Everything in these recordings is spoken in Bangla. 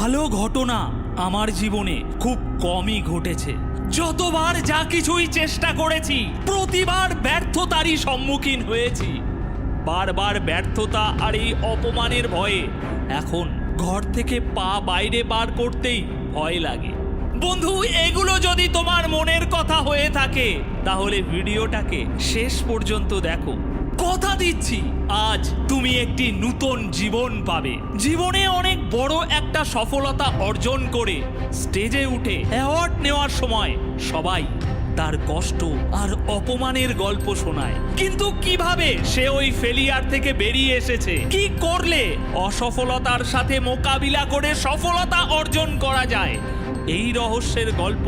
ভালো ঘটনা আমার জীবনে খুব কমই ঘটেছে। যতবার যা কিছুই চেষ্টা করেছি প্রতিবার ব্যর্থতারই সম্মুখীন হয়েছি। বারবার ব্যর্থতা আর এই অপমানের ভয়ে এখন ঘর থেকে পা বাইরে বার করতেই ভয় লাগে। বন্ধু, এগুলো যদি তোমার মনের কথা হয়ে থাকে তাহলে ভিডিওটাকে শেষ পর্যন্ত দেখো। কথা দিচ্ছি আজ তুমি একটি নতুন জীবন পাবে। জীবনে অনেক বড় একটা সফলতা অর্জন করে স্টেজে উঠে অ্যাওয়ার্ড নেওয়ার সময় সবাই তার কষ্ট আর অপমানের গল্প শোনায়, কিন্তু কিভাবে সে ওই ফেলিয়ার থেকে বেরিয়ে এসেছে, কি করলে অসফলতার সাথে মোকাবিলা করে সফলতা অর্জন করা যায়, এই রহস্যের গল্প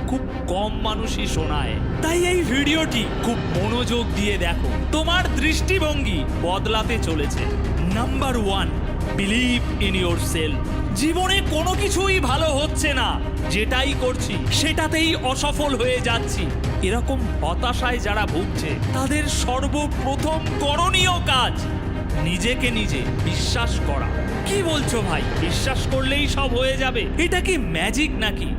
খুব কম মানুষই শোনায়। তাই এই ভিডিওটি খুব মনোযোগ দিয়ে দেখো, তোমার দৃষ্টিভঙ্গি বদলাতে চলেছে। Number 1, believe in yourself. জীবনে কোনো কিছুই ভালো হচ্ছে না, যেটাই করছি সেটাতেই অসফল হয়ে যাচ্ছি, এরকম হতাশায় যারা ভুগছে তাদের সর্বপ্রথম করণীয় কাজ নিজেকে নিজে বিশ্বাস করা। কি বলছো ভাই, বিশ্বাস করলেই সব হয়ে যাবে? এটা কি ম্যাজিক নাকি?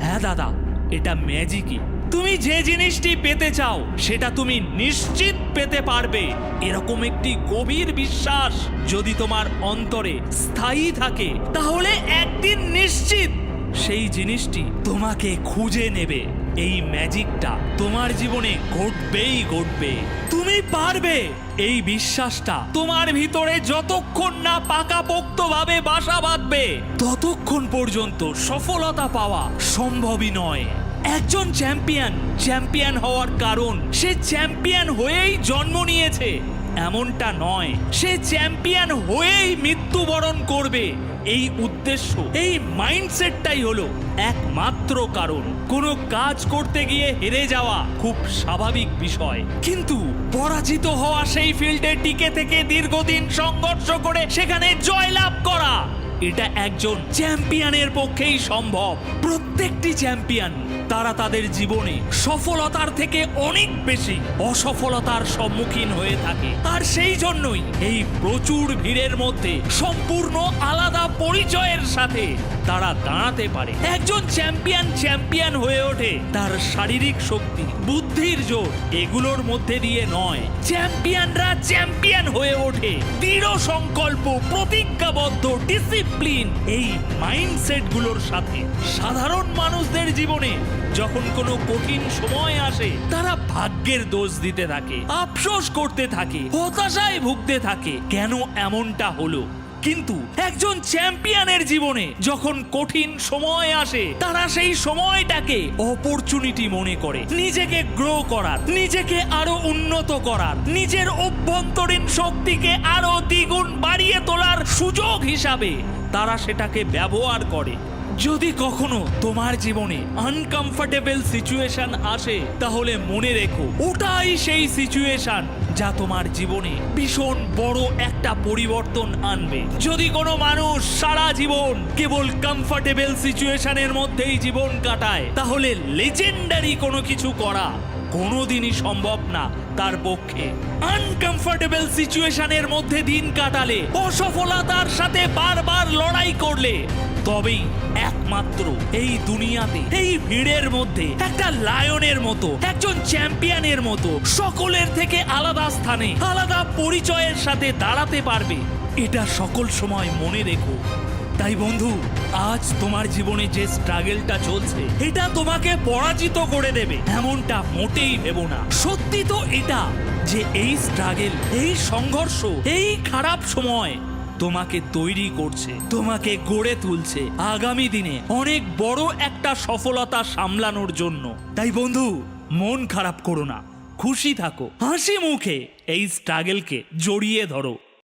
হ্যাঁ দাদা, এটা ম্যাজিকই। তুমি যে জিনিসটি পেতে চাও সেটা তুমি নিশ্চিত পেতে পারবে, এরকম একটি গভীর বিশ্বাস যদি তোমার অন্তরে স্থায়ী থাকে তাহলে একদিন নিশ্চিত সেই জিনিসটি তোমাকে খুঁজে নেবে। এই ম্যাজিকটা তোমার জীবনে ঘটবেই ঘটবে। তুমি পারবে, এই বিশ্বাসটা তোমার ভিতরে যতক্ষণ না পাকাপোক্তভাবে বাসা বাঁধবে ততক্ষণ পর্যন্ত সফলতা পাওয়া সম্ভবই নয়। একজন চ্যাম্পিয়ন হওয়ার কারণ সে চ্যাম্পিয়ন হয়েই জন্ম নিয়েছে এমনটা নয়, সে চ্যাম্পিয়ন হয়েই মৃত্যুবরণ করবে। এই উদ্দেশ্য, এই মাইন্ডসেটটাই হলো একমাত্র কারণ। কোনো কাজ করতে গিয়ে হেরে যাওয়া খুব স্বাভাবিক বিষয়, কিন্তু পরাজিত হওয়া সেই ফিল্ডে টিকে থেকে দীর্ঘদিন সংঘর্ষ করে সেখানে জয়লাভ করা, এটা একজন চ্যাম্পিয়নের পক্ষেই সম্ভব। প্রত্যেকটি চ্যাম্পিয়ন তারা তাদের জীবনে সফলতার থেকে অনেক বেশি অসফলতার সম্মুখীন হয়ে থাকে, আর সেই জন্যই এই প্রচুর ভিড়ের মধ্যে সম্পূর্ণ আলাদা পরিচয়ের সাথে তারা দাঁড়াতে পারে। একজন চ্যাম্পিয়ন হয়ে ওঠে তার শারীরিক শক্তি, বুদ্ধির জোর এগুলোর মধ্যে দিয়ে নয়। চ্যাম্পিয়নরা চ্যাম্পিয়ন হয়ে ওঠে দৃঢ় সংকল্প, প্রতিজ্ঞাবদ্ধ, ডিসিপ্লিন, এই মাইন্ডসেট গুলোর সাথে। সাধারণ মানুষদের জীবনে যখন কোনো কঠিন সময় আসে তারা ভাগ্যের দোষ দিতে থাকে, আফসোস করতে থাকে, হতাশায় ভুগতে থাকে, কেন এমনটা হলো। কিন্তু একজন চ্যাম্পিয়নের জীবনে যখন কঠিন সময় আসে তারা সেই সময়টাকে অপরচুনিটি মনে করে নিজেকে গ্রো করার, নিজেকে আরো উন্নত করার, নিজের অভ্যন্তরীণ শক্তিকে আরো দ্বিগুণ বাড়িয়ে তোলার সুযোগ হিসাবে তারা সেটাকে ব্যবহার করে। যদি কখনো তোমার জীবনে আনকমফোর্টেবল সিচুয়েশন আসে তাহলে মনে রেখো ওটাই সেই সিচুয়েশন যা তোমার জীবনে ভীষণ বড় একটা পরিবর্তন আনবে। যদি কোনো মানুষ সারা জীবন কেবল কমফোর্টেবল সিচুয়েশনের মধ্যেই জীবন কাটায় তাহলে লেজেন্ডারি কোনো কিছু করা কোনোদিনই সম্ভব না তার পক্ষে। আনকমফোর্টেবল সিচুয়েশনের মধ্যে দিন কাটালে, অসফলতার সাথে বারবার লড়াই করলে তবেই একমাত্র এই দুনিয়াতে, এই ভিড়ের মধ্যে একটা লায়নের মতো, একজন চ্যাম্পিয়নের মতো সকলের থেকে আলাদা স্থানে, আলাদা পরিচয়ের সাথে দাঁড়াতে পারবে। এটা সকল সময় মনে রেখো। তাই বন্ধু, আজ তোমার জীবনে যে স্ট্রাগলটা চলছে এটা তোমাকে পরাজিত করে দেবে এমনটা মোটেই ভেবো না। সত্যি তো এটা যে এই স্ট্রাগল, এই সংঘর্ষ, এই খারাপ সময় তোমাকে তৈরি করছে, তোমাকে গড়ে তুলছে আগামী দিনে অনেক বড় একটা সফলতা সামলানোর জন্য। তাই বন্ধু, মন খারাপ করো না, খুশি থাকো, হাসি মুখে এই স্ট্রাগলকে জড়িয়ে ধরো।